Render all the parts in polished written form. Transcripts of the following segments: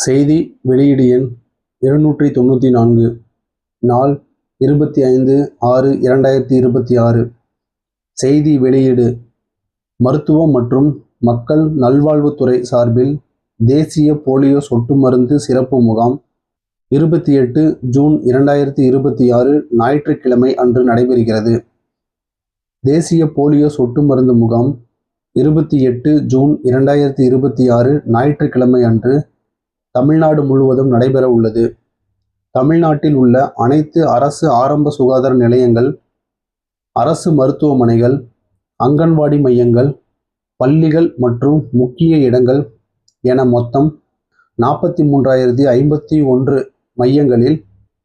செய்தி வெளியீடு எண் 294 நாள் 25/6/2026. செய்தி வெளியீடு மருத்துவம் மற்றும் மக்கள் நல்வாழ்வுத்துறை சார்பில் தேசிய போலியோ சொட்டு மருந்து சிறப்பு முகாம் 28 ஜூன் 2026 ஞாயிற்றுக்கிழமை அன்று நடைபெறுகிறது. தேசிய போலியோ சொட்டு மருந்து முகாம் 28 ஜூன் 2026 ஞாயிற்றுக்கிழமை அன்று தமிழ்நாடு முழுவதும் நடைபெற உள்ளது. தமிழ்நாட்டில் உள்ள அனைத்து அரசு ஆரம்ப சுகாதார நிலையங்கள், அரசு மருத்துவமனைகள், அங்கன்வாடி மையங்கள், பள்ளிகள் மற்றும் முக்கிய இடங்கள் என மொத்தம் 43,051 மையங்களில்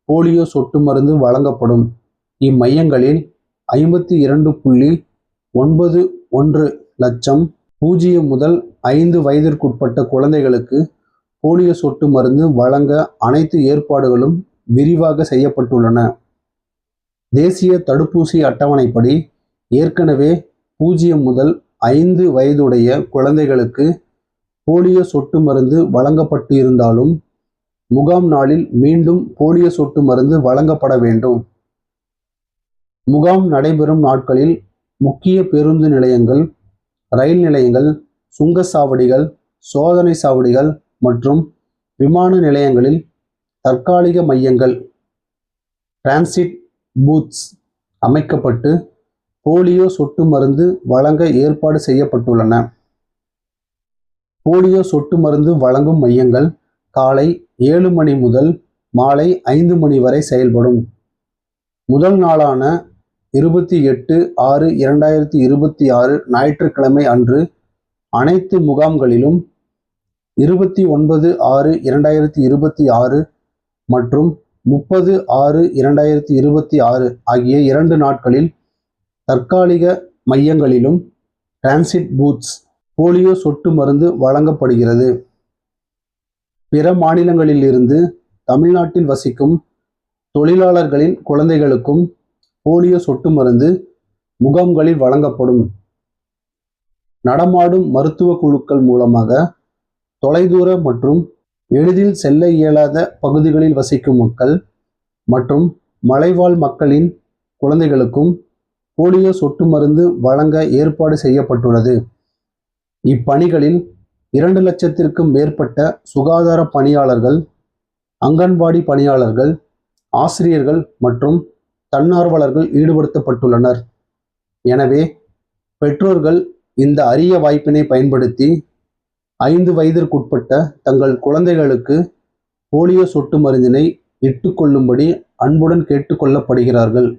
போலியோ சொட்டு மருந்து வழங்கப்படும். இம்மையங்களில் 52.91 லட்சம் 0 முதல் 5 வயதிற்குட்பட்ட குழந்தைகளுக்கு போலியோ சொட்டு மருந்து வழங்க அனைத்து ஏற்பாடுகளும் விரிவாக செய்யப்பட்டுள்ளன. தேசிய தடுப்பூசி அட்டவணைப்படி ஏற்கனவே 0 முதல் 5 வயதுடைய குழந்தைகளுக்கு போலியோ சொட்டு மருந்து வழங்கப்பட்டு இருந்தாலும் முகாம் நாளில் மீண்டும் போலியோ சொட்டு மருந்து வழங்கப்பட வேண்டும். முகாம் நடைபெறும் நாட்களில் முக்கிய பேருந்து நிலையங்கள், ரயில் நிலையங்கள், சுங்கச்சாவடிகள், சோதனை சாவடிகள் மற்றும் விமான நிலையங்களில் தற்காலிக மையங்கள் டிரான்சிட் பூத்ஸ் அமைக்கப்பட்டு போலியோ சொட்டு மருந்து வழங்க ஏற்பாடு செய்யப்பட்டுள்ளன. போலியோ சொட்டு மருந்து வழங்கும் மையங்கள் காலை 7 மணி முதல் மாலை 5 மணி வரை செயல்படும். முதல் நாளான 28/6/2026 ஞாயிற்றுக்கிழமை அன்று அனைத்து முகாம்களிலும் 29/6/2026 மற்றும் 30/6/2026 ஆகிய 2 நாட்களில் தற்காலிக மையங்களிலும் டிரான்சிட் பூத்ஸ் போலியோ சொட்டு மருந்து வழங்கப்படுகிறது. பிற மாநிலங்களிலிருந்து தமிழ்நாட்டில் வசிக்கும் தொழிலாளர்களின் குழந்தைகளுக்கும் போலியோ சொட்டு மருந்து முகாம்களில் வழங்கப்படும். நடமாடும் மருத்துவ குழுக்கள் மூலமாக தொலைதூர மற்றும் எளிதில் செல்ல இயலாத பகுதிகளில் வசிக்கும் மக்கள் மற்றும் மலைவாழ் மக்களின் குழந்தைகளுக்கும் போலியோ சொட்டு மருந்து வழங்க ஏற்பாடு செய்யப்பட்டுள்ளது. இப்பணிகளில் 2 லட்சத்திற்கும் மேற்பட்ட சுகாதார பணியாளர்கள், அங்கன்வாடி பணியாளர்கள், ஆசிரியர்கள் மற்றும் தன்னார்வலர்கள் ஈடுபடுத்தப்பட்டுள்ளனர். எனவே பெற்றோர்கள் இந்த அரிய வாய்ப்பினை பயன்படுத்தி 5 வயதிற்குட்பட்ட தங்கள் குழந்தைகளுக்கு போலியோ சொட்டு மருந்தினை இட்டுக்கொள்ளும்படி அன்புடன் கேட்டுக்கொள்ளப்படுகிறார்கள்.